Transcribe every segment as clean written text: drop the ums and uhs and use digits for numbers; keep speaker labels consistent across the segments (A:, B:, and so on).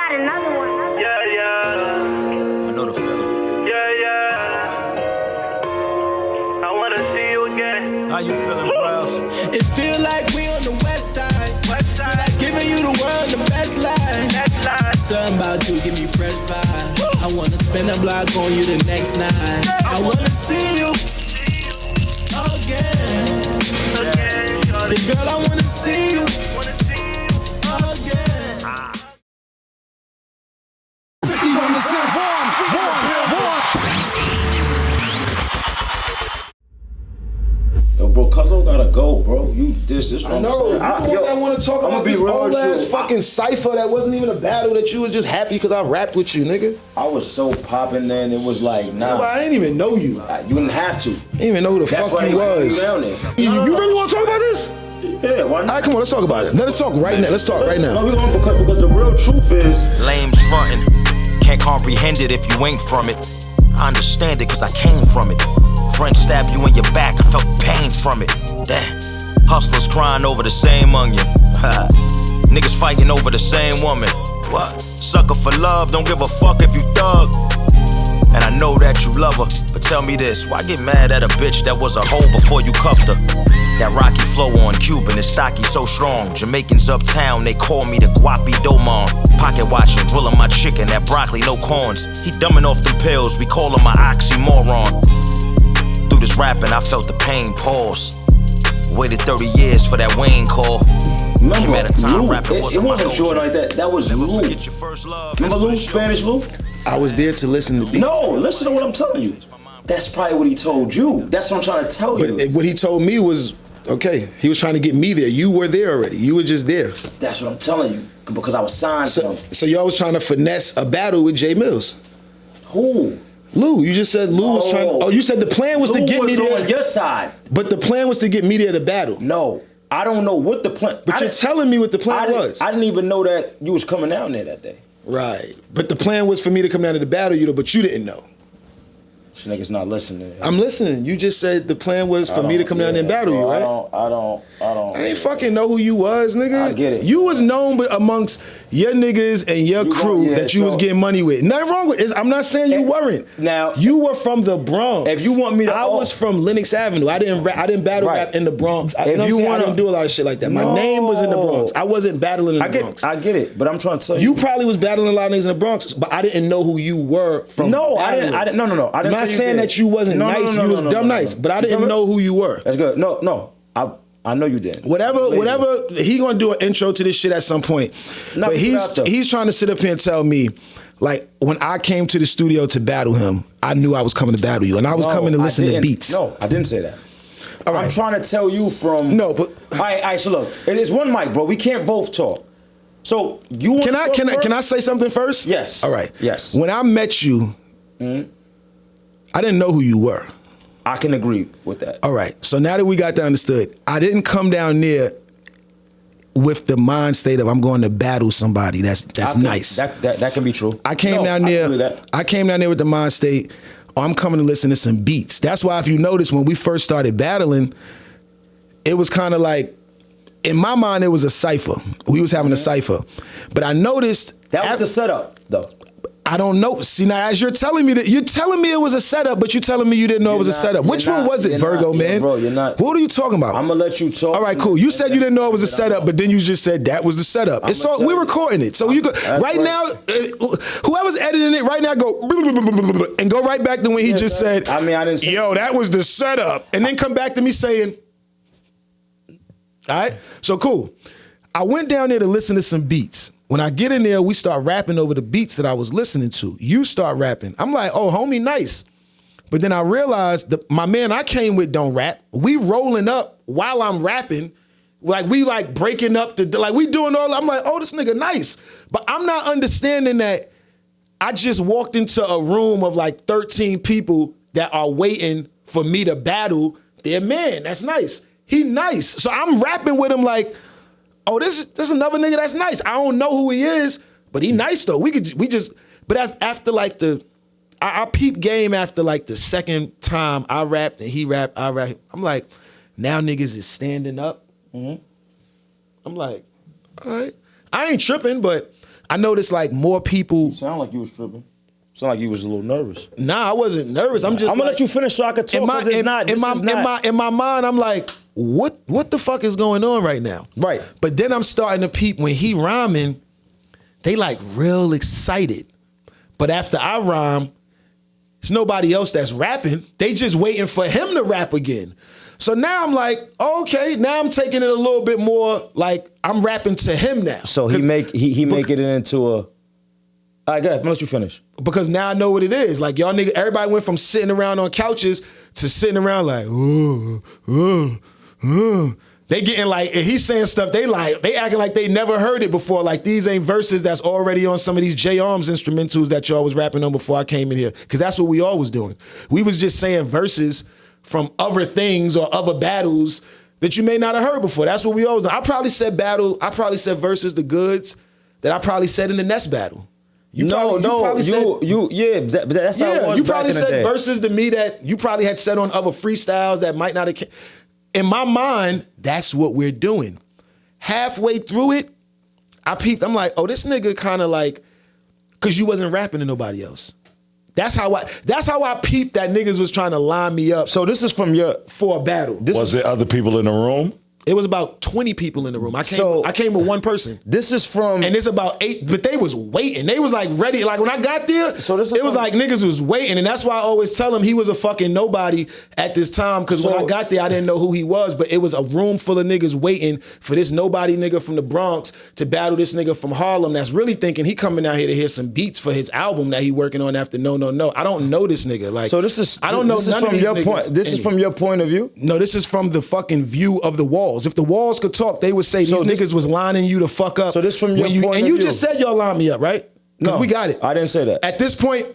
A: got another one.
B: Yeah, yeah.
C: I know the feeling.
B: Yeah, yeah. I wanna see you again.
C: How you feeling, Browse?
D: It feel like we on the west side.
B: West
D: Feel
B: side.
D: like giving you the world, the best life.
B: Next line.
D: Something about you give me fresh vibe. I wanna spin a block on you the next night. I wanna see you again.
B: Again, shorty.
D: This girl, I wanna see you
B: Wanna see you.
D: again.
E: 51%
C: Yo, bro, Cuzzo gotta go, bro. This what
E: I
C: I'm
E: know.
C: saying.
E: I want to talk
C: I'ma
E: about
C: be
E: this
C: real
E: old
C: with
E: ass
C: you.
E: fucking cipher that wasn't even a battle that you was just happy because I rapped with you, nigga.
C: I was so popping then, it was like, nah.
E: But I didn't even know you.
C: You didn't have to.
E: I didn't even know who the
C: That's
E: fuck
C: why
E: you
C: they put
E: was.
C: you down there.
E: You really want to talk about this?
C: Yeah, why
E: All
C: not?
E: right, come on, let's talk about it. Let's talk right now. Let's talk right
C: No,
E: now.
C: we going because the real truth is,
F: Lames frontin', can't comprehend it if you ain't from it. I understand it cause I came from it. Friends stab you in your back, I felt pain from it. Damn, hustlers crying over the same onion. Niggas fighting over the same woman. What? Sucker for love, don't give a fuck if you thug. And I know that you love her, but tell me this, why get mad at a bitch that was a hoe before you cuffed her? That rocky flow on Cuban is stocky so strong. Jamaicans uptown, they call me the Guapi Domon. Pocket watching, grilling my chicken, that broccoli, no corns. He dumbing off them pills, we call him my oxymoron. Through this rapping, I felt the pain pause. Waited 30 years for that Wayne call.
C: remember,
F: Came at a time
C: Lou,
F: rapping
C: it
F: wasn't my
C: wasn't short
F: go-to.
C: like that. That was
F: Never
C: Lou.
F: forget your first love.
C: Remember Lou, Spanish Lou?
E: I was there to listen to beats.
C: No, listen to what I'm telling you. That's probably what he told you. That's what I'm trying to tell you.
E: But what he told me was, okay, he was trying to get me there. You were there already. You were just there.
C: That's what I'm telling you. Because I was signed to him.
E: So y'all was trying to finesse a battle with Jay Millz.
C: Who?
E: Lou, you just said Lou was trying. Oh, you said the plan was to
C: Lou
E: get me
C: was
E: there.
C: on your side.
E: But the plan was to get me there to battle.
C: No, I don't know what the plan.
E: But you're telling me what the plan was.
C: I didn't even know that you was coming down there that day.
E: Right. But the plan was for me to come down to the battle, you know, but you didn't know.
C: This nigga's not listening.
E: I'm listening. You just said the plan was for me to come down there and battle you, right?
C: I don't.
E: I ain't fucking know who you was, nigga.
C: I get it.
E: You was known amongst your niggas and your crew that you was getting money with. Nothing wrong with it. I'm not saying you weren't.
C: Now
E: you were from the Bronx.
C: If you want me to,
E: I was from Lenox Avenue. I didn't battle rap in the Bronx. I didn't do a lot of shit like that. My name was in the Bronx. I wasn't battling in the Bronx.
C: I get it, but I'm trying to tell you.
E: You probably was battling a lot of niggas in the Bronx, but I didn't know who you were from.
C: No, I didn't. No. I didn't.
E: I'm not saying that you wasn't nice. You was dumb nice, but I didn't know who you were.
C: That's good. No. I know you didn't.
E: Whatever, he gonna do an intro to this shit at some point. But he's trying to sit up here and tell me, like, when I came to the studio to battle him, I knew I was coming to battle you, and I was coming to listen to beats.
C: No, I didn't say that.
E: All right.
C: I'm trying to tell you from.
E: No, but
C: all right. So look, it's one mic, bro. We can't both talk. So you want
E: can I say something first?
C: Yes.
E: All right.
C: Yes.
E: When I met you, I didn't know who you were.
C: I can agree with that.
E: All right. So now that we got that understood, I didn't come down there with the mind state of I'm going to battle somebody that's nice.
C: That can be true.
E: I came down there. I came down there with the mind state. Oh, I'm coming to listen to some beats. That's why if you notice when we first started battling, it was kind of like, in my mind, it was a cipher. We was having a cipher. But I noticed
C: that was the setup, though.
E: I don't know. See, now as you're telling me it was a setup, but you're telling me you didn't know it was a setup. Which one was it, Virgo, man?
C: Bro, you're not.
E: What are you talking about?
C: I'm gonna let you talk.
E: All right, cool. You said you didn't know it was a setup, but then you just said that was the setup. It's all, we're recording it. So you go right now, whoever's editing it right now, go and go right back to when he just said,
C: I didn't say
E: yo, that was the setup. And then come back to me saying, all right, so cool. I went down there to listen to some beats. When I get in there, we start rapping over the beats that I was listening to. You start rapping. I'm like, oh, homie, nice. But then I realized my man I came with don't rap. We rolling up while I'm rapping. Like we like breaking up we doing all, I'm like, oh, this nigga nice. But I'm not understanding that I just walked into a room of like 13 people that are waiting for me to battle their man. That's nice. He nice. So I'm rapping with him like, oh, this is another nigga that's nice. I don't know who he is, but he nice though. But that's after like I peep game after like the second time I rapped and he rapped, I rapped. I'm like, now niggas is standing up. I'm like, all right. I ain't tripping, but I noticed like more people.
C: Sound like you was tripping. Sound like you was a little nervous.
E: Nah, I wasn't nervous. I'm
C: gonna let you finish so I can talk.
E: In my mind, I'm like, what the fuck is going on right now?
C: Right.
E: But then I'm starting to peep when he rhyming, they like real excited. But after I rhyme, it's nobody else that's rapping. They just waiting for him to rap again. So now I'm like, okay, now I'm taking it a little bit more like I'm rapping to him now.
C: So he make it into a. All right, go ahead. I'm gonna let you finish.
E: Because now I know what it is. Like y'all niggas, everybody went from sitting around on couches to sitting around like, They getting like, and he's saying stuff, they acting like they never heard it before. Like these ain't verses that's already on some of these J Arms instrumentals that y'all was rapping on before I came in here. Cause that's what we all was doing. We was just saying verses from other things or other battles that you may not have heard before. That's what we always do. I probably said verses to Goodz that I probably said in the Nest battle.
C: That's how it was.
E: You probably said
C: verses.
E: verses to me that you probably had said on other freestyles that might not have. In my mind, that's what we're doing. Halfway through it, I peeped. I'm like, oh, this nigga kind of like, cause you wasn't rapping to nobody else. That's how I peeped that niggas was trying to line me up.
C: So this is
E: for a battle.
A: Was there other people in the room?
E: It was about 20 people in the room. I came with one person.
C: This is from...
E: And it's about 8, but they was waiting. They was like ready. Like when I got there, it was like niggas was waiting. And that's why I always tell him he was a fucking nobody at this time. Cause when I got there, I didn't know who he was, but it was a room full of niggas waiting for this nobody nigga from the Bronx to battle this nigga from Harlem that's really thinking he coming out here to hear some beats for his album that he working on after No. I don't know this nigga. Like,
C: so this is...
E: I don't know
C: this
E: none
C: is from
E: of these
C: your
E: niggas
C: point. This is from your point of view?
E: No, this is from the fucking view of the walls. If the walls could talk, they would say these niggas was lining you to fuck up.
C: So this from your point of view.
E: And you just said y'all line me up, right? Because we got it.
C: I didn't say that.
E: At this point,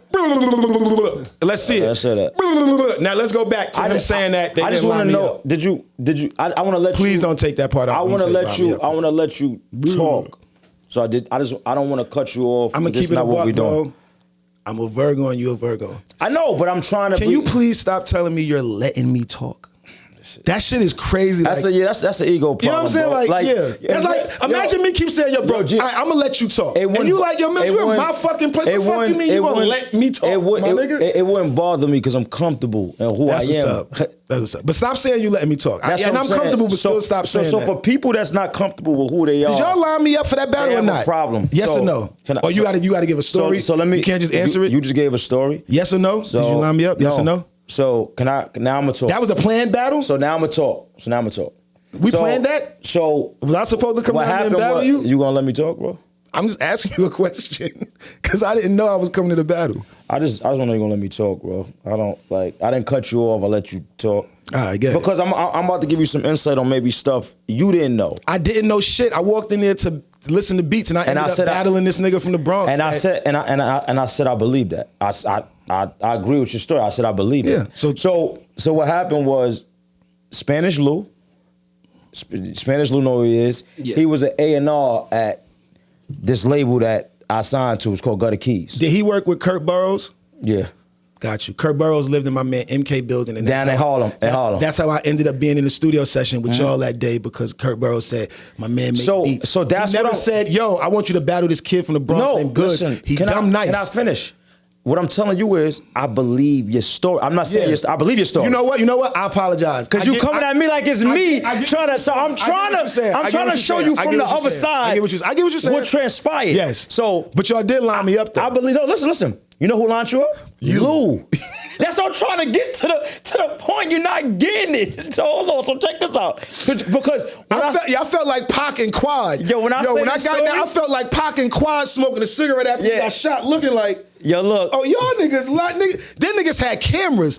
E: let's see it.
C: I said that.
E: Now let's go back to him saying that.
C: I just want to know. Did you? I want to let you.
E: Please don't take that part out.
C: I want to let you. I want to let you talk. So I don't want to cut you off.
E: I'm gonna keep it a buck, bro. I'm a Virgo and you a Virgo.
C: I know, but I'm trying to.
E: Can you please stop telling me you're letting me talk? That shit is crazy.
C: That's
E: like,
C: that's an ego problem.
E: You know what I'm saying?
C: Bro.
E: Like it's like imagine me keep saying, yo, bro, I'm gonna let you talk. And you like, yo, man, you in my fucking place. What the fuck you mean you gonna let me talk, my nigga?
C: It wouldn't bother me because I'm comfortable in who I am.
E: That's what's up. But stop saying you letting me talk. And I'm comfortable, but still stop saying that.
C: So for people that's not comfortable with who they are,
E: did y'all line me up for that battle or not?
C: Problem.
E: Yes or no? Or you gotta give a story. So let me. You can't just answer it.
C: You just gave a story.
E: Yes or no? Did you line me up? Yes or no?
C: So now I'm gonna talk.
E: That was a planned battle?
C: So now I'm gonna talk.
E: We planned that?
C: So
E: was I supposed to come out and battle you?
C: You gonna let me talk, bro?
E: I'm just asking you a question. Cause I didn't know I was coming to the battle.
C: I just want to know you gonna let me talk, bro. I didn't cut you off, I let you talk.
E: All right, get it.
C: Because I'm about to give you some insight on maybe stuff you didn't know.
E: I didn't know shit. I walked in there to listen to beats and I ended up battling this nigga from the Bronx.
C: And I said I believe that. I agree with your story. I said I believe it.
E: Yeah.
C: So what happened was Spanish Lou know who he is. Yeah. He was an A&R at this label that I signed to. It's called Gutter Keys.
E: Did he work with Kurt Burrows?
C: Yeah.
E: Got you. Kurt Burrows lived in my man MK building. And
C: down in Harlem.
E: That's how I ended up being in the studio session with y'all that day because Kurt Burrows said, my man made beats.
C: So that's
E: he never said, yo, I want you to battle this kid from the Bronx named Goodz. He dumb nice.
C: Can I finish? What I'm telling you is, I believe your story. I'm not saying I believe your story.
E: You know what? I apologize.
C: Because you coming at me like it's me trying to. So I'm trying to show you from the other side.
E: I get what you're saying.
C: What transpired?
E: Yes.
C: So,
E: but y'all did line me up though.
C: I believe. No, listen. You know who lined you up? Lou. That's what I'm trying to get to the point. You're not getting it. So hold on. So check this out. Because
E: I felt like Pac and Quad.
C: When I
E: got there, I felt like Pac and Quad smoking a cigarette after he got shot, looking like.
C: Yo, look.
E: Oh, y'all niggas, them niggas had cameras.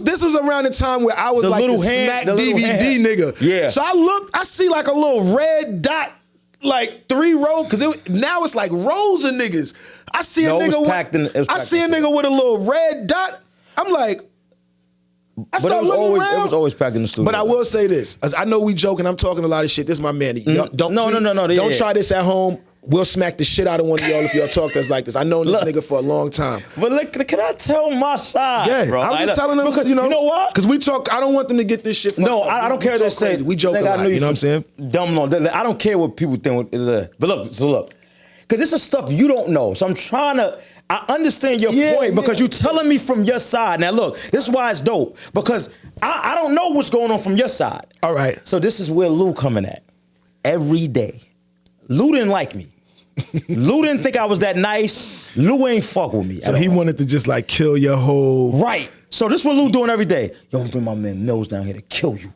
E: This was around the time where I was like the Smack DVD nigga.
C: Yeah.
E: So I see like a little red dot, like 3 rows, because now it's like rows of niggas. I see a nigga with a little red dot. I'm like,
C: it was always packed in the studio.
E: But I will say this, as I know we joking, I'm talking a lot of shit. This is my man. Don't try this at home. We'll smack the shit out of one of y'all if y'all talk to us like this. I know this nigga for a long time.
C: But look, can I tell my side, bro?
E: I'm just telling them, because, you know what? Because we talk, I don't want them to get this shit.
C: No, I don't care what they say.
E: We joke a lot, you know what I'm saying?
C: Dumb, no. I don't care what people think. But look. because this is stuff you don't know. So I'm trying to, I understand your point because you're telling me from your side. Now look, this is why it's dope, because I don't know what's going on from your side.
E: All right.
C: So this is where Lou coming at. Every day. Lou didn't like me. Lou didn't think I was that nice. Lou ain't fuck with me.
E: So he wanted to just like kill your whole...
C: Right. So this is what Lou doing every day. Yo, I'm bring my man Millz down here to kill you.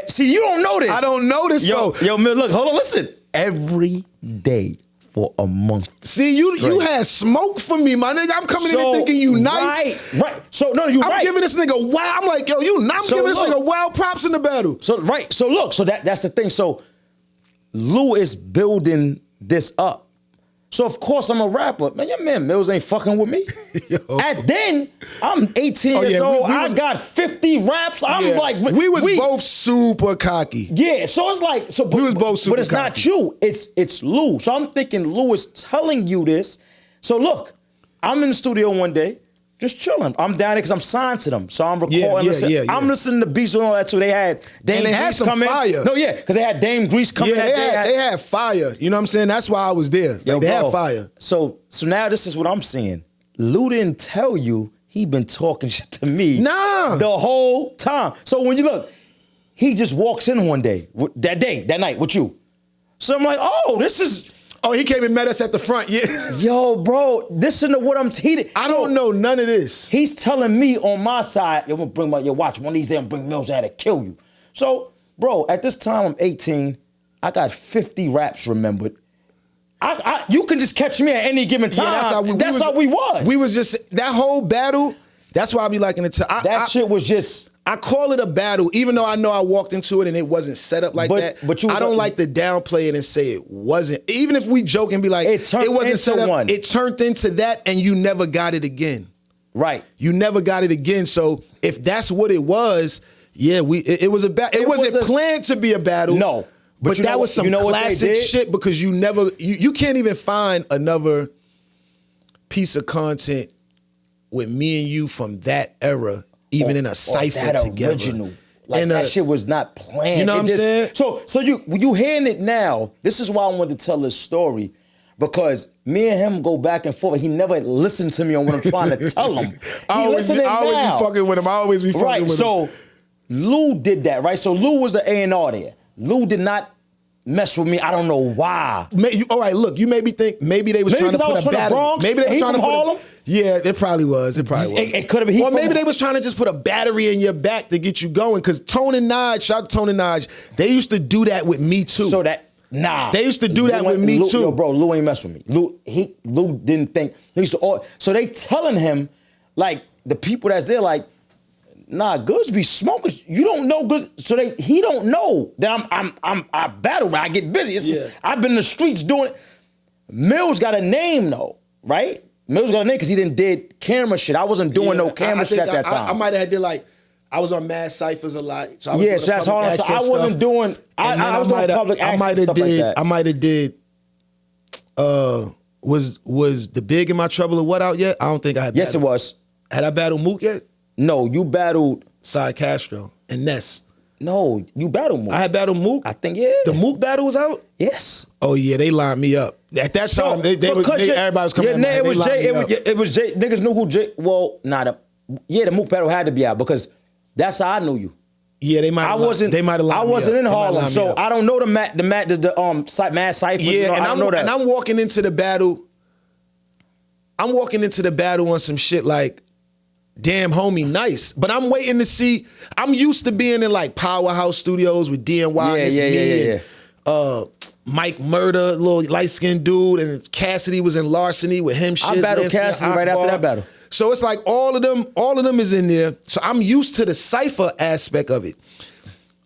C: See, you don't know this.
E: I don't know this, though.
C: Yo, Millz, look, hold on, listen. Every day for a month.
E: See, you had smoke for me, my nigga. I'm coming in and thinking you nice.
C: Right. So, no, you right.
E: I'm giving this nigga wow. I'm like, yo, I'm giving this nigga wild props in the battle.
C: So, right. So, look. So, that's the thing. So, Lou is building this up. So, of course, I'm a rapper. Man, your man Millz ain't fucking with me. At then, I'm 18 years old. I got 50 raps. I'm like...
E: We was both super cocky.
C: Yeah, so it's like...
E: we was both super cocky.
C: But it's not you. It's Lou. So I'm thinking Lou is telling you this. So look, I'm in the studio one day, just chilling. I'm down there because I'm signed to them. So I'm recording. I'm listening to beats and all that too. They had Dame Grease come in.
E: Fire.
C: No, yeah, because they had Dame Grease coming in.
E: Yeah, they had fire. You know what I'm saying? That's why I was there.
C: Yo,
E: they had fire.
C: So now this is what I'm seeing. Lou didn't tell you he been talking shit to me the whole time. So when you look, he just walks in one day, that night with you. So I'm like, oh, this is...
E: Oh, he came and met us at the front. Yeah.
C: Yo, bro, listen to what I'm telling.
E: I don't know none of this.
C: He's telling me on my side, yo, I'm gonna bring my watch. One of these days, I'm gonna bring Millz out to kill you. So, bro, at this time, I'm 18. I got 50 raps remembered. You can just catch me at any given time. Yeah, that's how we was.
E: We was just, that whole battle, that's why I be liking it.
C: That shit was just...
E: I call it a battle, even though I know I walked into it and it wasn't set up like that. But I don't like to downplay it and say it wasn't. Even if we joke and be like, it wasn't set up. It turned into that and you never got it again.
C: Right.
E: You never got it again. So if that's what it was, it was a battle. It wasn't planned to be a battle.
C: No.
E: But that was some classic shit because you can't even find another piece of content with me and you from that era. Even in a cipher together.
C: Original. Like that shit was not planned.
E: You know what I'm saying?
C: So you hearing it now, this is why I wanted to tell this story, because me and him go back and forth. He never listened to me on what I'm trying to tell him.
E: I always be fucking with him. I always be fucking with him.
C: Right, so Lou did that, right? So Lou was the A&R there. Lou did not mess with me. I don't know why.
E: All right, look, you made me think maybe they was trying to put a battery. Maybe they was trying to put Harlem? Yeah, it probably was. It probably was.
C: It could have been.
E: Or maybe they was trying to just put a battery in your back to get you going. Because Tone and Naj, shout out to Tone and Naj, they used to do that with me too.
C: So that, nah.
E: They used to do that with me too.
C: Yo, bro, Lou ain't mess with me. Lou didn't think. He used to. So they telling him, like, the people that's there, like, nah, Goodz be smoking. You don't know Goodz. So he don't know that I battle. I get busy. I've been in the streets doing it. Millz got a name though, right? Millz got a name because he did camera shit. I wasn't doing no camera shit at that time.
E: I might have did like, I was on Mad Ciphers a lot. So
C: so that's hard. So I wasn't doing, I was doing public access stuff like that.
E: I might have did, was The Big in My Trouble or What out yet? I don't think I had.
C: Yes, it was.
E: Had I battled Mook yet?
C: No, you battled
E: Side Castro and Ness.
C: No, you battled Mook.
E: I had battled Mook.
C: I think, yeah.
E: The Mook battle was out?
C: Yes.
E: Oh yeah, they lined me up. At that time, everybody was coming at
C: it was Jay. Niggas knew who Jay. Well, the Mook battle had to be out because that's how I knew you.
E: Yeah, they might. I wasn't
C: in Harlem, so I don't know the Mad Ciphers.
E: Yeah,
C: I don't know that.
E: And I'm walking into the battle. I'm walking into the battle on some shit like, damn, homie, nice. But I'm waiting to see. I'm used to being in like Powerhouse Studios with DNY. Mike Murder, little light-skinned dude, and Cassidy was in Larceny with him.
C: I battled Cassidy right after that battle.
E: So it's like all of them is in there. So I'm used to the cypher aspect of it.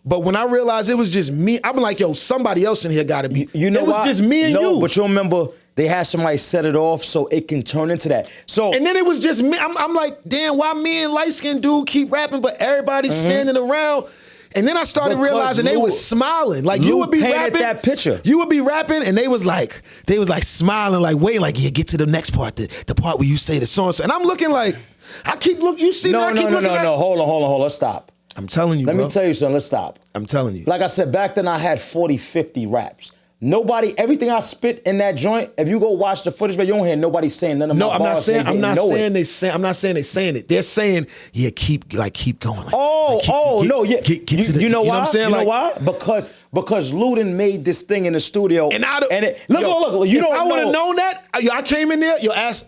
E: But when I realized it was just me, I'm like, yo, somebody else in here got to be.
C: You know,
E: it was just me and you.
C: No, but you remember they had somebody set it off so it can turn into that. So
E: and then it was just me. I'm like, damn, why me and light-skinned dude keep rapping, but everybody's standing around. And then I started realizing they was smiling. Like you would be rapping
C: that picture.
E: You would be rapping, and they was like smiling, like waiting, like yeah, get to the next part, the part where you say the song. And I'm looking like, I keep looking. You see me? I keep looking.
C: No. Hold on. Let's stop.
E: I'm telling you.
C: Let me tell you something. Let's stop.
E: I'm telling you.
C: Like I said, back then I had 40, 50 raps. Nobody, everything I spit in that joint, if you go watch the footage, but you don't hear nobody saying none of my bars.
E: I'm not saying they saying it. They're saying, yeah, keep going. Like, get to the,
C: you know why?
E: You know what I'm saying?
C: You know why? Because Ludin made this thing in the studio.
E: And
C: look, you
E: if
C: don't
E: I would have
C: know.
E: known that, I came in there,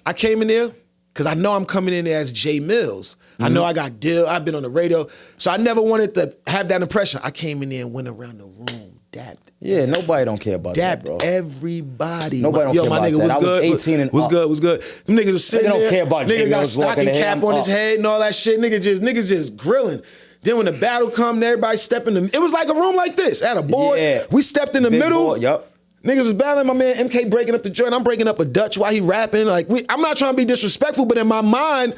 E: I came in there, because I know I'm coming in there as Jay Millz. I know I got deal. I've been on the radio. So I never wanted to have that impression. I came in there and went around the room, dapped.
C: Yeah, nobody don't care about that, bro.
E: Everybody.
C: Nobody don't care about
E: nigga,
C: that.
E: what's good?
C: I was 18 and
E: what's good? What's good? Them niggas was sitting
C: don't
E: there.
C: care about Jay
E: Nigga got
C: Millz
E: stocking
C: walking in.
E: cap on his head and all that shit. Niggas just grilling. Then when the battle come, everybody step in the. It was like a room like this. At a board, we stepped in the
C: Big
E: middle.
C: board, yup.
E: Niggas was battling my man MK breaking up the joint. I'm breaking up a Dutch while he rapping. Like I'm not trying to be disrespectful, but in my mind,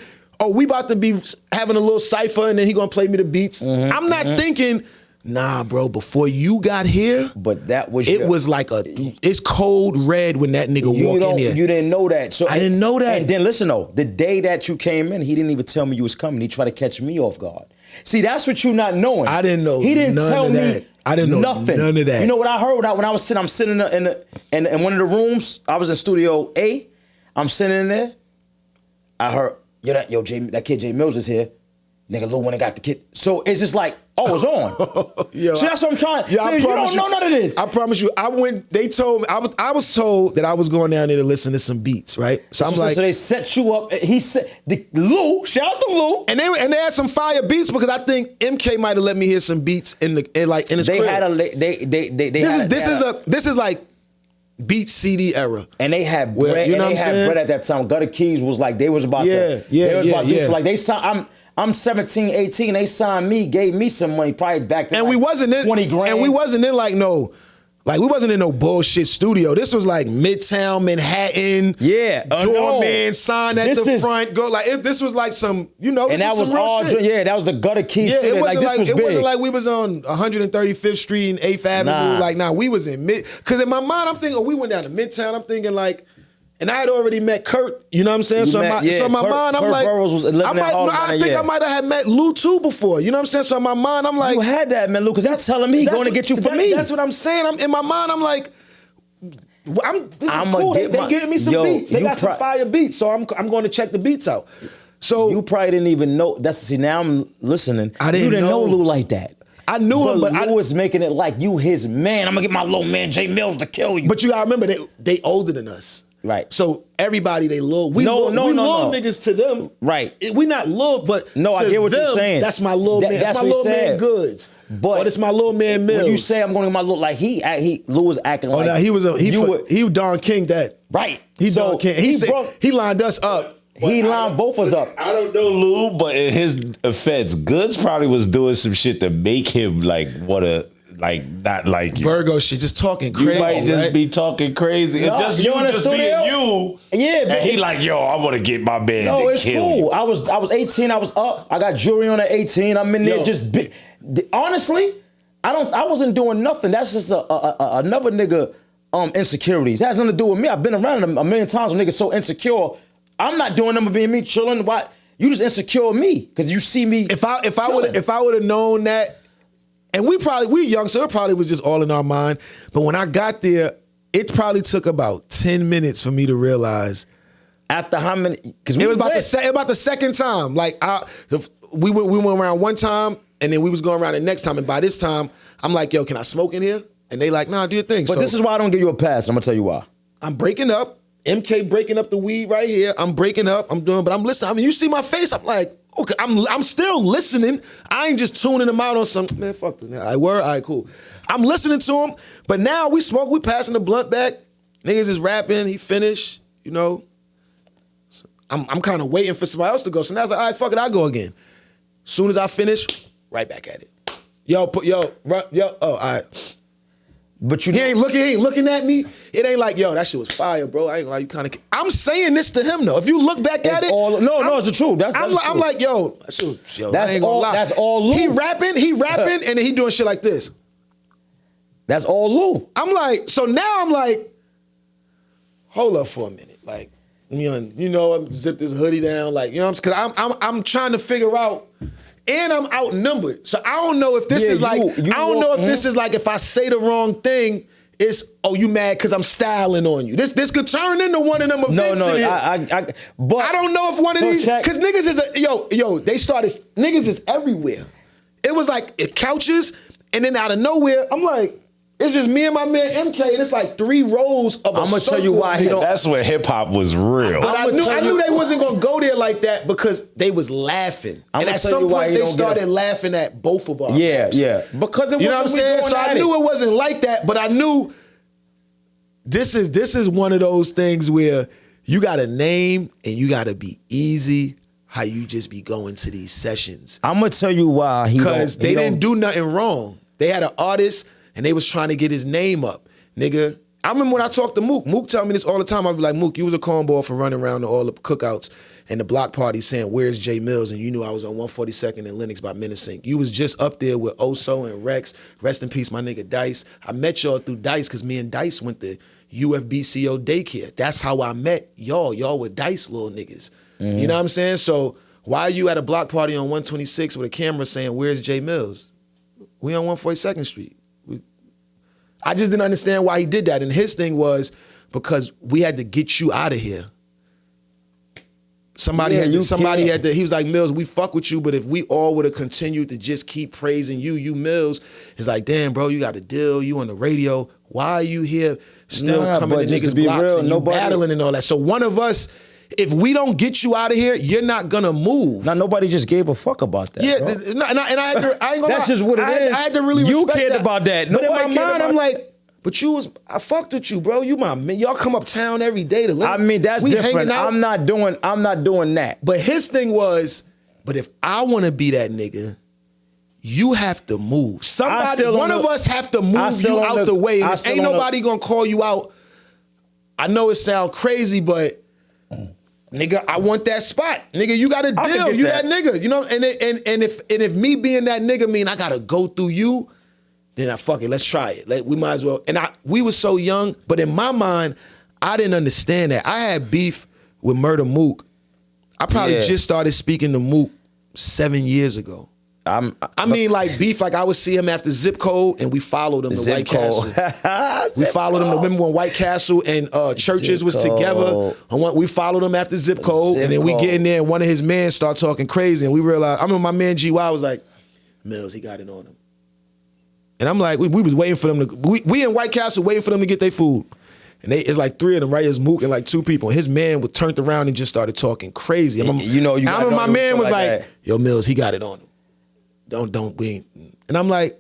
E: we about to be having a little cipher and then he gonna play me the beats. I'm not thinking, nah, bro, before you got here,
C: but that was
E: was like it's cold red when that nigga walk in here.
C: You didn't know that. So
E: I didn't know that.
C: And then listen though, the day that you came in, he didn't even tell me you was coming. He tried to catch me off guard. See, that's what you not knowing.
E: I didn't know.
C: He didn't
E: none
C: tell
E: of
C: me
E: that. I didn't know
C: nothing.
E: None of that.
C: You know what I heard when I was sitting? I'm sitting in one of the rooms. I was in Studio A. I'm sitting in there. I heard that kid Jay Millz is here. Nigga, Lil went and got the kid. So it's just like, it's on.
E: Yo,
C: so that's what I'm trying.
E: Yeah,
C: so you don't know none of this.
E: I promise you. They told me I was told that I was going down there to listen to some beats, right? So I'm like,
C: so they set you up. He said, Lou, shout out to Lou,
E: and they had some fire beats because I think MK might have let me hear some beats in his crib. This is like beat CD era,
C: and they had bread. You know what I'm saying? Bread at that time. Gutter Keys was like they was about to. So like they signed. I'm 17, 18. They signed me, gave me some money, probably back then.
E: And we wasn't in
C: 20 grand.
E: And we wasn't in we wasn't in no bullshit studio. This was like Midtown Manhattan.
C: Yeah,
E: doorman sign at the front. This was like some,
C: and that was all.
E: Shit.
C: That was the Gutter Keys.
E: Yeah,
C: it
E: wasn't like we was on 135th Street and 8th Avenue. We was in mid. Because in my mind, I'm thinking, we went down to Midtown. I'm thinking like. And I had already met Kurt, you know what I'm saying? So in my mind, I'm
C: Kurt
E: like,
C: Burrows was living
E: I think I might have met Lou too before, you know what I'm saying? So in my mind, I'm like,
C: you had that, man, Lou, because that's telling me he's going to get you for me.
E: That's what I'm saying. In my mind, I'm like, this is cool. They giving me some beats. They got some fire beats, so I'm going to check the beats out. So
C: you probably didn't even know. Now I'm listening. You didn't know Lou like that.
E: I knew him, but
C: Lou was making it like you his man. I'm gonna get my little man Jay Millz to kill you.
E: But you gotta remember they older than us.
C: Right.
E: So everybody we little niggas to them.
C: Right.
E: We not little, but
C: no, I get what you're saying.
E: That's my little man. That's my little man Goodz. But it's my little man Millz.
C: When you say I'm going to my little, like Lou was acting like.
E: Oh no, he was Don King that.
C: Right.
E: Don King. He lined us up.
C: He lined both of us up.
A: I don't know Lou, but in his offense, Goodz probably was doing some shit to make him not like you.
E: Virgo shit, just talking crazy.
A: You might just be talking crazy.
C: No,
A: just you just being you.
C: Yeah,
A: and he like, I want to get my man to
C: it's
A: kill
C: cool.
A: you.
C: I was 18. I was up. I got jewelry on at 18. I'm in there just. Honestly, I wasn't doing nothing. That's just another nigga insecurities. It has nothing to do with me. I've been around them a million times when niggas so insecure. I'm not doing them being me chilling. Why you just insecure me? Because you see me.
E: If I would have known that, and we young, so it probably was just all in our mind. But when I got there, it probably took about 10 minutes for me to realize.
C: After how many? Because
E: it was about the second time. Like we went around one time, and then we was going around the next time. And by this time, I'm like, yo, can I smoke in here? And they like, nah, do your thing.
C: But this is why I don't give you a pass. I'm gonna tell you why.
E: I'm breaking up. MK breaking up the weed right here. I'm breaking up. I'm doing, but I'm listening. I mean, you see my face. I'm like, okay, I'm still listening. I ain't just tuning them out on some, man, fuck this. All right, cool. I'm listening to him, but now we smoke, we passing the blunt back. Niggas is rapping, he finished, you know. So I'm kind of waiting for somebody else to go. So now I was like, all right, fuck it, I'll go again. Soon as I finish, right back at it. All right. But he ain't looking at me. It ain't like, yo, that shit was fire, bro. I ain't gonna lie, you kind of. I'm saying this to him though. If you look back at it,
C: it's the truth.
E: I'm like, yo, that shit was,
C: that's
E: I ain't gonna
C: all.
E: lie.
C: That's all Lou.
E: He rapping, and then he doing shit like this.
C: That's all Lou.
E: I'm like, so now I'm like, hold up for a minute, like, I'm zip this hoodie down, like, because I'm trying to figure out. And I'm outnumbered. So I don't know if this is like, this is like if I say the wrong thing, it's, oh, you mad because I'm styling on you. This could turn into one of them events.
C: No,
E: but I don't know if one of these, because niggas is they started, niggas is everywhere. It was like couches, and then out of nowhere, I'm like, it's just me and my man MK, and it's like 3 rows of a
C: I'm gonna tell you why he don't.
A: That's when hip hop was real.
E: But I knew they wasn't gonna go there like that because they was laughing. And at some point they started laughing at both of our raps.
C: Yeah. Because it
E: you know what I'm saying? So I knew it wasn't like that, but I knew this is one of those things where you got a name and you gotta be easy how you just be going to these sessions.
C: I'm gonna tell you why
E: because they didn't do nothing wrong. They had an artist and they was trying to get his name up. Nigga, I remember when I talked to Mook. Mook tell me this all the time. I'd be like, Mook, you was a cornball for running around to all the cookouts and the block parties saying, where's J Millz? And you knew I was on 142nd and Lenox by Minnesink. You was just up there with Oso and Rex. Rest in peace, my nigga Dice. I met y'all through Dice because me and Dice went to UFBCO daycare. That's how I met y'all. Y'all were Dice little niggas. Mm-hmm. You know what I'm saying? So why are you at a block party on 126 with a camera saying, where's J Millz? We on 142nd Street. I just didn't understand why he did that. And his thing was because we had to get you out of here. Somebody had to, he was like, Millz, we fuck with you, but if we all would have continued to just keep praising you Millz, it's like, damn, bro, you got a deal, you on the radio. Why are you here still coming to niggas' blocks and you battling and all that? So one of us, if we don't get you out of here, you're not gonna move.
C: Now nobody just gave a fuck about that.
E: Yeah,
C: bro.
E: and I ain't gonna
C: That's
E: lie.
C: just what it is.
E: I had to really
C: you
E: respect
C: cared
E: that.
C: about that.
E: But
C: Nobody
E: in my
C: cared
E: mind,
C: about
E: I'm like, but I fucked with you, bro. You my man. Y'all come uptown every day to live.
C: I mean, that's different. I'm not doing that.
E: But his thing was, but if I want to be that nigga, you have to move. One of us have to move you out the way. And ain't nobody gonna call you out. I know it sounds crazy, but nigga, I want that spot. Nigga, you got a deal. You that nigga. You know, and if me being that nigga mean I gotta go through you, then fuck it, let's try it. We might as well. And we was so young, but in my mind, I didn't understand that. I had beef with Murder Mook. I probably just started speaking to Mook 7 years ago. I mean, like beef, like I would see him after Zip Code, and we followed him to White Castle. We followed him to remember when White Castle and Churches was together. We followed him after Zip Code, and then we get in there, and one of his men start talking crazy, and we realized. I remember my man GY was like, Millz, he got it on him. And I'm like, we was waiting for them to, we in White Castle waiting for them to get their food. And it's like 3 of them, right? It's Mook and like 2 people. And his man was turned around and just started talking crazy. My man was like, yo, Millz, he got it on him. And I'm like,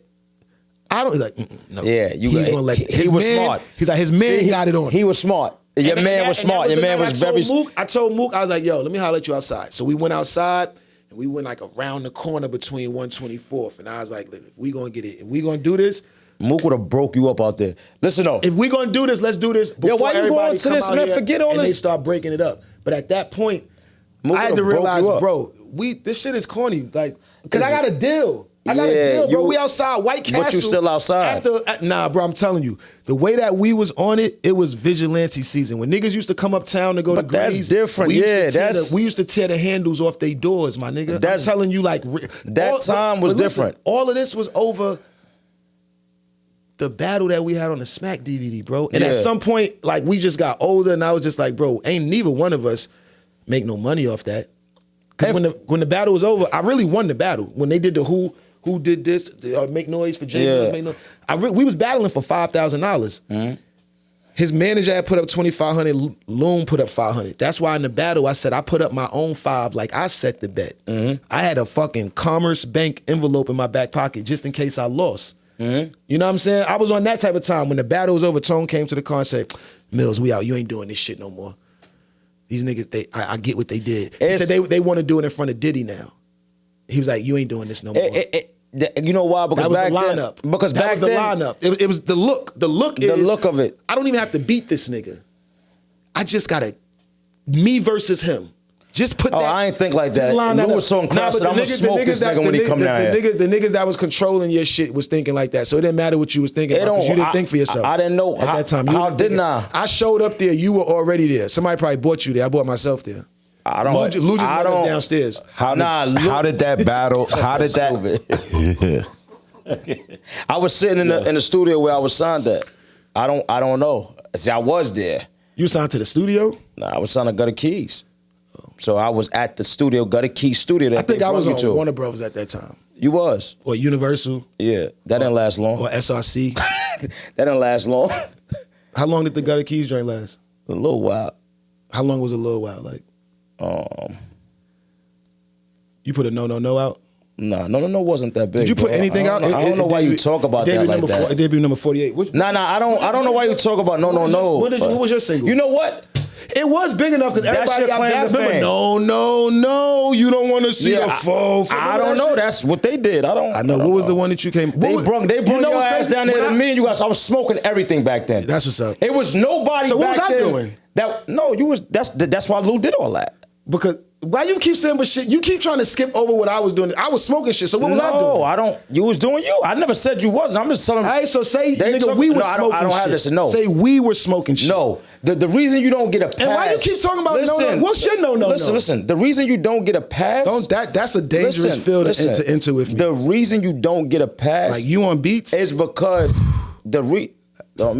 E: I don't, like, no.
C: Yeah, he's gonna let he was smart.
E: He's like, his man got it on him.
C: He was smart. Your man was smart. Your man was very smart.
E: I told Mook, I was like, yo, let me holler at you outside. So we went outside. And we went like around the corner between 124th. And I was like, if we gonna get it, if we gonna do this,
C: Mook would have broke you up out there. Listen though.
E: If we gonna do this, let's do this before
C: why you going to this, man? Forget all this.
E: And they start breaking it up. But at that point, Mook I had to realize, bro, this shit is corny. Like, cause I got a deal. I got a deal, bro. We outside White Castle.
C: But you still outside.
E: Nah, bro, I'm telling you. The way that we was on it, it was vigilante season. When niggas used to come uptown to go to Greece.
C: That's different.
E: We used to tear the handles off their doors, my nigga. I'm telling you, like.
C: That time was different.
E: All of this was over the battle that we had on the Smack DVD, bro. And at some point, like, we just got older, and I was just like, bro, ain't neither one of us make no money off that. Because when the battle was over, I really won the battle. When they did the who did this, make noise for James, make noise. We was battling for $5,000. Mm-hmm. His manager had put up $2,500, Loom put up $500. That's why in the battle I said I put up my own $5, like I set the bet. Mm-hmm. I had a fucking Commerce Bank envelope in my back pocket just in case I lost. Mm-hmm. You know what I'm saying? I was on that type of time. When the battle was over, Tone came to the car and said, Millz, we out. You ain't doing this shit no more. These niggas, I get what they did. He said they want to do it in front of Diddy now. He was like, you ain't doing this no more.
C: You know why? Because
E: that was the lineup.
C: Because
E: that was the lineup. It was the look. The look
C: of it.
E: I don't even have to beat this nigga. I just gotta me versus him. Just put that.
C: I ain't think like that. Lou was talking cross. I'm gonna smoke this nigga when he come down here.
E: The niggas that was controlling your shit was thinking like that. So it didn't matter what you was thinking about because you didn't think for yourself.
C: I didn't know
E: at that time.
C: How didn't I?
E: I showed up there. You were already there. Somebody probably bought you there. I bought myself there.
C: I don't.
E: Lou just brought us downstairs.
A: How did that battle? How did that?
C: I was sitting in the studio where I was signed at. I don't know. See, I was there.
E: You signed to the studio?
C: Nah, I was signed to Gutter Keys. So I was at the studio, Gutter Keys studio. That
E: I think
C: they
E: I was
C: brought
E: on
C: you to.
E: Warner Bros. At that time.
C: You was.
E: Or Universal.
C: Yeah, that didn't last long.
E: Or SRC.
C: That didn't last long.
E: How long did the Gutter Keys joint last?
C: A little while.
E: How long was a little while? Like, you put a no out?
C: Nah, no, wasn't that big.
E: Did you put
C: bro.
E: anything out?
C: I don't know why you talk about that like that.
E: It debut number 48.
C: Nah, I don't know why you talk about no.
E: What was your single?
C: You know what?
E: It was big enough because everybody got
C: claim
E: bad.
C: to fame.
E: No, you don't want to see a foe.
C: I don't know. That's what they did. I know.
E: What was the one that you came?
C: They brung your ass down there to me and you guys. I was smoking everything back then.
E: That's what's up.
C: It was nobody
E: So what
C: back
E: was I
C: then.
E: doing?
C: That's why Lou did all that.
E: Because why you keep saying but shit? You keep trying to skip over what I was doing. I was smoking shit. So what was I doing?
C: No, I don't. You was doing you. I never said you wasn't. I'm just telling.
E: All right, so say nigga, we were smoking shit.
C: I don't have this. No.
E: Say we were smoking shit.
C: No. The reason you don't get a pass.
E: And why you keep talking about no? What's your no?
C: Listen. The reason you don't get a pass.
E: That's a dangerous field to enter into with me.
C: The reason you don't get a pass.
E: Like you on beats
C: is because me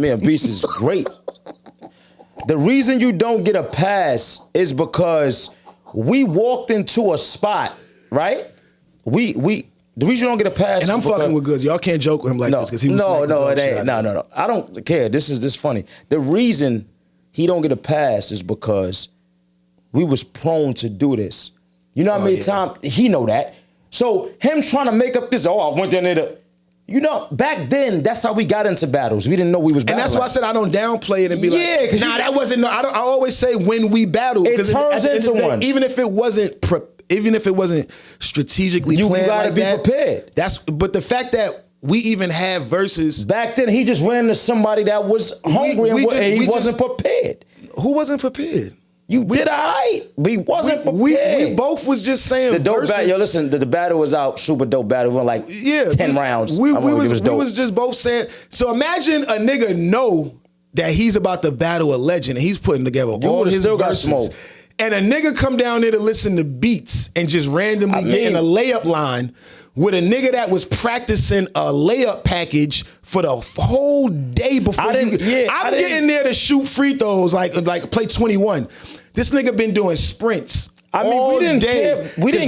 C: and Beats is great. The reason you don't get a pass is because we walked into a spot, right? The reason you don't get a pass.
E: And I'm fucking with Goodz. Y'all can't joke with him like this because he was
C: no, it ain't. No. I don't care. This is funny. The reason he don't get a pass is because we was prone to do this. You know how many times he know that. So him trying to make up this, I went down there to. Back then, that's how we got into battles. We didn't know we was battling.
E: And that's why I said I don't downplay it and be that wasn't. I always say when we battle.
C: It turns into one.
E: Even if it wasn't strategically planned
C: you gotta
E: like
C: be
E: that,
C: prepared.
E: But the fact that we even have verses.
C: Back then, he just ran into somebody that was hungry and he wasn't prepared.
E: Who wasn't prepared?
C: You did all right. We wasn't prepared.
E: We both was just saying
C: the dope
E: verses.
C: battle. Yo, listen, the battle was out, super dope battle. We went like 10 rounds.
E: We was just both saying. So imagine a nigga know that he's about to battle a legend and he's putting together all his
C: still
E: verses.
C: got smoke.
E: And a nigga come down there to listen to beats and just randomly get in a layup line with a nigga that was practicing a layup package for the whole day before. I'm getting there to shoot free throws like play 21. This nigga been doing sprints.
C: I mean, we didn't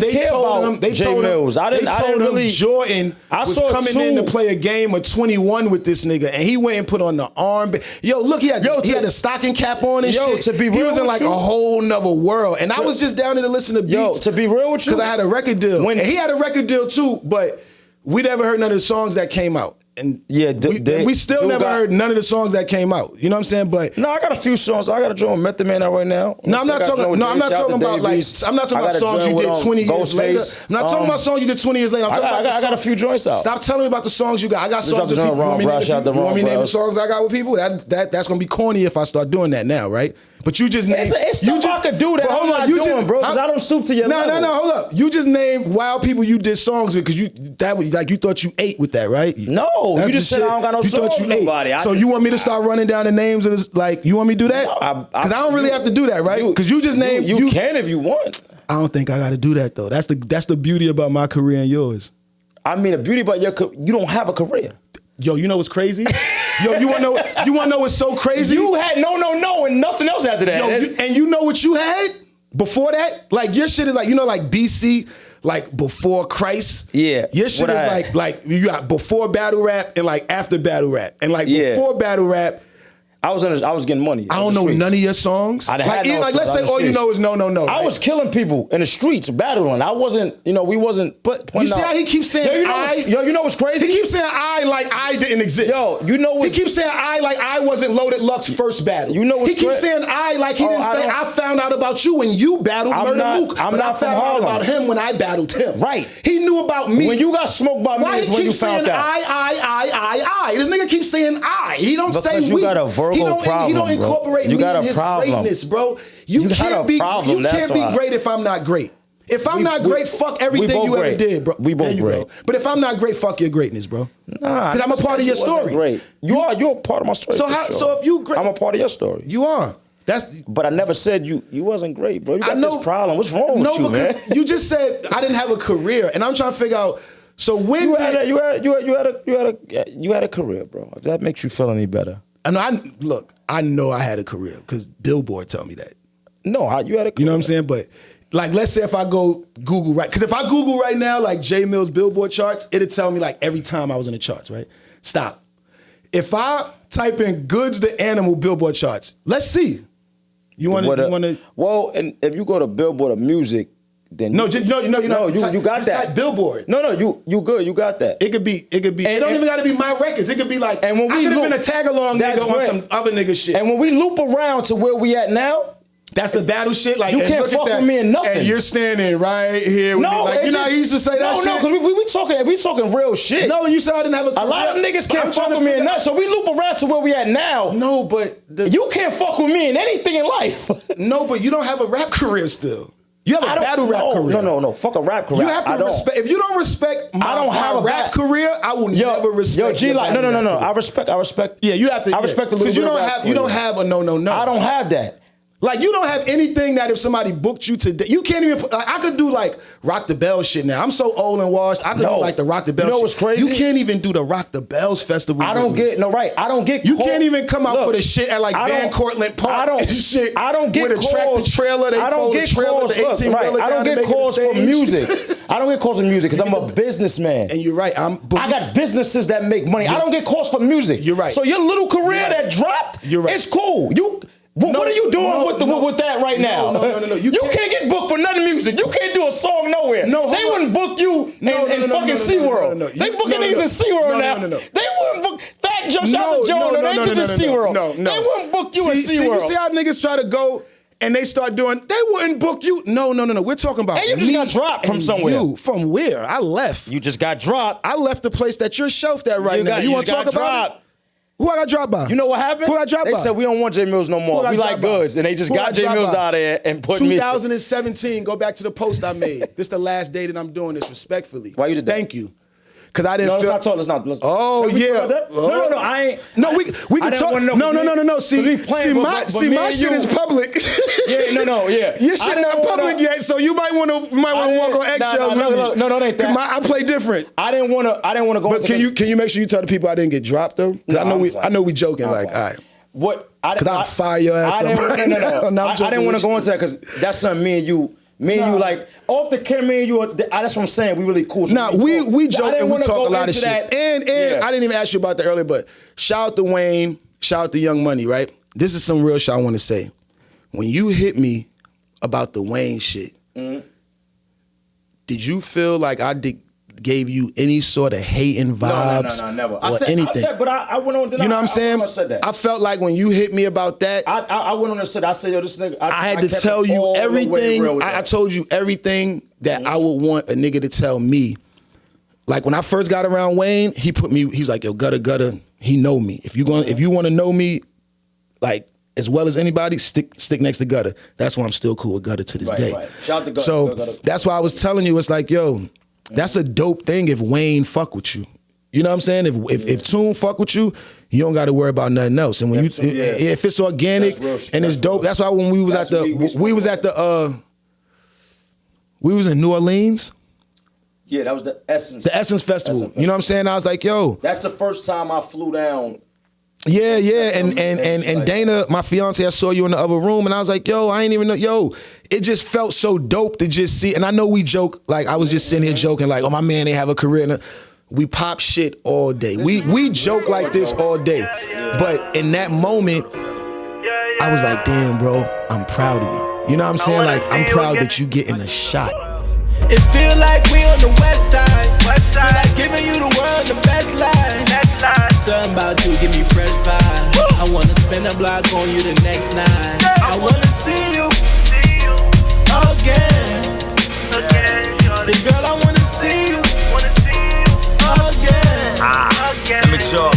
C: care about J Millz.
E: They told him Jordan was coming in to play a game of 21 with this nigga, and he went and put on the arm. Yo, look, he had a stocking cap on and shit.
C: To be real,
E: he was in like a whole nother world, and I was just down there to listen to beats.
C: Yo, to be real with you,
E: because I had a record deal, and he had a record deal too, but we never heard none of the songs that came out. And we still never heard none of the songs that came out. You know what I'm saying? But
C: no, I got a few songs. I got a joint with Method Man out right now.
E: I'm not talking about songs you did 20 years later. I'm not talking about songs you did 20 years later. I
C: got a few joints out.
E: Stop telling me about the songs you got. I got songs with people. You want me to name the songs I got with people? That's gonna be corny if I start doing that now, right? But you just named.
C: I could do that. I'm not doing, bro, because I don't stoop to your level.
E: No, hold up. You just named wild people you did songs with because you thought you ate with that, right?
C: No, you just said I don't got no songs with nobody.
E: So you want me to start running down the names of this? Like, you want me to do that? Because I don't really have to do that, right? Because you just named.
C: You can if you want.
E: I don't think I got to do that though. That's the beauty about my career and yours.
C: I mean, the beauty about your career, you don't have a career.
E: Yo, you know what's crazy? Yo, you wanna know what's so crazy?
C: You had no and nothing else after that.
E: Yo, and you know what you had before that? Like your shit is like, like BC, like before Christ.
C: Yeah.
E: Your shit is like you got before battle rap and like after battle rap. And like before battle rap,
C: I was getting money.
E: I don't know none of your songs. Let's say all you know is no.
C: I was killing people in the streets, battling. I wasn't, we wasn't.
E: But you see how he keeps saying
C: you know what's crazy?
E: He keeps saying I like I didn't exist.
C: Yo, you know what's...
E: He keeps saying I like I wasn't Loaded Luck's first battle.
C: You know what's
E: He keeps saying I like he didn't say I found out about you when you battled Murder Luke.
C: I'm not from Harlem.
E: I found out about him when I battled him.
C: Right.
E: He knew about me.
C: When you got smoked by me is when you found out.
E: I. This nigga keeps saying I. He don't say we.
C: You got a verbal problem.
E: He don't incorporate me in his greatness, bro. You can't be great if I'm not great. If I'm not great, fuck everything you ever did, bro.
C: We both great.
E: But if I'm not great, fuck your greatness, bro. Nah, because I'm a part of your story.
C: Great. You're a part of my story.
E: So if you great,
C: I'm a part of your story.
E: You are.
C: But I never said you wasn't great, bro. You got this problem. What's wrong with you, man?
E: You just said I didn't have a career, and I'm trying to figure out. So when
C: you had a career, bro. If that makes you feel any better.
E: I know I had a career because Billboard told me that.
C: No, you had a career.
E: You know what I'm saying? But like, let's say if I go Google right, because if I Google right now, like J Millz Billboard charts, it'll tell me like every time I was in the charts, right? Stop. If I type in Goodz the Animal Billboard charts, let's see. You want to?
C: Well, and if you go to Billboard of music, then
E: you
C: got that.
E: Type Billboard.
C: No, you good. You got that.
E: It could be. It don't even got to be my records. It could be like. And when I could have been a tag along nigga on some other nigga shit.
C: And when we loop around to where we at now.
E: That's the battle shit. Like,
C: you can't fuck with me in nothing.
E: And you're standing right here with me. Like, you know how he used to say that shit?
C: No, because we talking real shit.
E: No, you said I didn't have a career.
C: A lot of niggas can't fuck with me in nothing. So we loop around to where we at now.
E: No, but...
C: you can't fuck with me in anything in life.
E: No, but you don't have a rap career still. You have a battle rap career.
C: No. Fuck a rap career.
E: You have to respect... If you don't respect my rap career, I will never respect
C: your G-Like. No. I respect...
E: Yeah, you have to...
C: I respect the little bit of rap
E: Because you don't have a no.
C: I don't have that.
E: Like, you don't have anything that if somebody booked you today, you can't even, like, I could do like Rock the Bells shit now. I'm so old and washed. I could do like the Rock the Bells shit.
C: You know what's crazy?
E: You can't even do the Rock the Bells festival.
C: I don't get
E: You can't even come out for the shit at like Van Cortlandt Park and shit.
C: I don't get
E: with a tractor trailer. They fold the trailer, the 18-wheeler
C: I don't get calls for music. I don't get calls for music because I'm a businessman.
E: And you're right. I
C: got businesses that make money. I don't get calls for music.
E: You're right.
C: So your little career that dropped, it's cool. What are you doing with that right now?
E: No.
C: You can't get booked for none music. You can't do a song nowhere. They wouldn't book you in fucking SeaWorld. They booking niggas in SeaWorld now. They wouldn't book that Josh out the Joe. They just in SeaWorld. They wouldn't book you in SeaWorld.
E: See how niggas try to go and they start doing, they wouldn't book you. No. We're talking about
C: you just got dropped from somewhere.
E: You, from where? I left.
C: You just got dropped.
E: I left the place that you're shelved at right now. You want to talk about it? Who I got dropped by?
C: You know what happened?
E: Who I dropped by?
C: They said we don't want J Millz no more. We like Goodz, and they just got J Millz out of there and put me.
E: 2017. Go back to the post I made. This the last day that I'm doing this respectfully.
C: Why you did that?
E: Thank you. Because I didn't feel...
C: Let's not.
E: Oh, yeah.
C: No, I ain't...
E: No, we can talk... No. See, my shit is public.
C: Yeah.
E: Your shit not public yet, so you might want to walk on eggshells with me.
C: No, it ain't that.
E: I play different.
C: I didn't want to go...
E: But can you make sure you tell the people I didn't get dropped, though? Because I know we joking, like, all right.
C: What?
E: Because I'll fire your ass up right now.
C: I didn't want to go into that because that's something me and you like off the camera, me and you. That's what I'm saying. We really cool.
E: Nah, we joke and we talk a lot of shit. And I didn't even ask you about that earlier, but shout out to Wayne, shout out to Young Money, right? This is some real shit I want to say. When you hit me about the Wayne shit, did you feel like I gave you any sort of hating vibes?
C: No, never.
E: I said,
C: but I went on.
E: You know what I'm saying?
C: I said that.
E: I felt like when you hit me about that,
C: I went on and said, yo, this nigga.
E: I had to tell you everything. I told you everything that I would want a nigga to tell me. Like when I first got around Wayne, he was like, yo, gutter. He know me. If you want to know me, like as well as anybody, stick next to Gutter. That's why I'm still cool with Gutter to this day.
C: Right. Shout out to Gutter.
E: So
C: Gutter.
E: that's why I was telling you, it's like, yo, that's a dope thing if Wayne fuck with you. You know what I'm saying? If Tune fuck with you, you don't got to worry about nothing else. And when if it's organic and it's dope, that's why when we was we was in New Orleans.
C: Yeah, that was the Essence.
E: The Essence Festival. You know what I'm saying? I was like, yo.
C: That's the first time I flew down.
E: Yeah. And Dana, my fiance, I saw you in the other room and I was like, yo, I ain't even know. Yo, it just felt so dope to just see. And I know we joke, like I was just sitting here joking like, oh, my man, they have a career. And we pop shit all day. We joke like this all day. But in that moment, I was like, damn, bro, I'm proud of you. You know what I'm saying? Like, I'm proud that you getting a shot.
D: It feel like we on the west side. Feel like giving you the world the best life. Something about you give me fresh vibe. I wanna spin a block on you the next night. I wanna see you again. This girl, I wanna see you again.
F: Let me talk,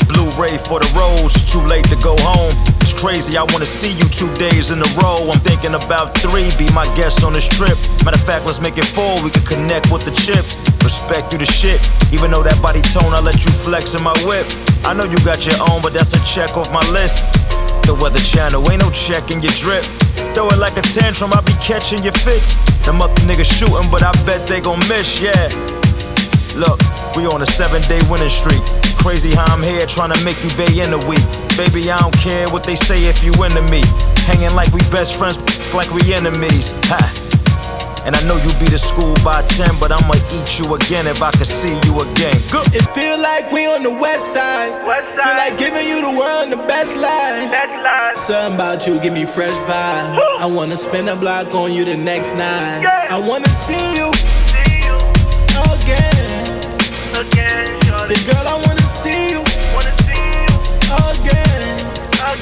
F: Blu-ray for the rose, it's too late to go home. It's crazy, I wanna see you 2 days in a row. I'm thinking about 3, be my guest on this trip. Matter of fact, let's make it 4, we can connect with the chips. Respect you the shit, even though that body tone, I let you flex in my whip. I know you got your own, but that's a check off my list. The Weather Channel, ain't no check in your drip. Throw it like a tantrum, I be catching your fits. Them other niggas shooting, but I bet they gon' miss, yeah. Look, We on a 7-day winning streak. Crazy how I'm here trying to make you bay in a week. Baby, I don't care what they say if you into me. Hanging like we best friends, like we enemies. Ha. And I know you beat the school by 10, but I'ma eat you again if I could see you again. Good.
D: It feel like we on the west side. Feel like giving you the world and the best life. Something about you give me fresh vibe. I wanna spin a block on you the next night. I wanna see you again. This girl, I wanna see you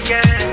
D: again.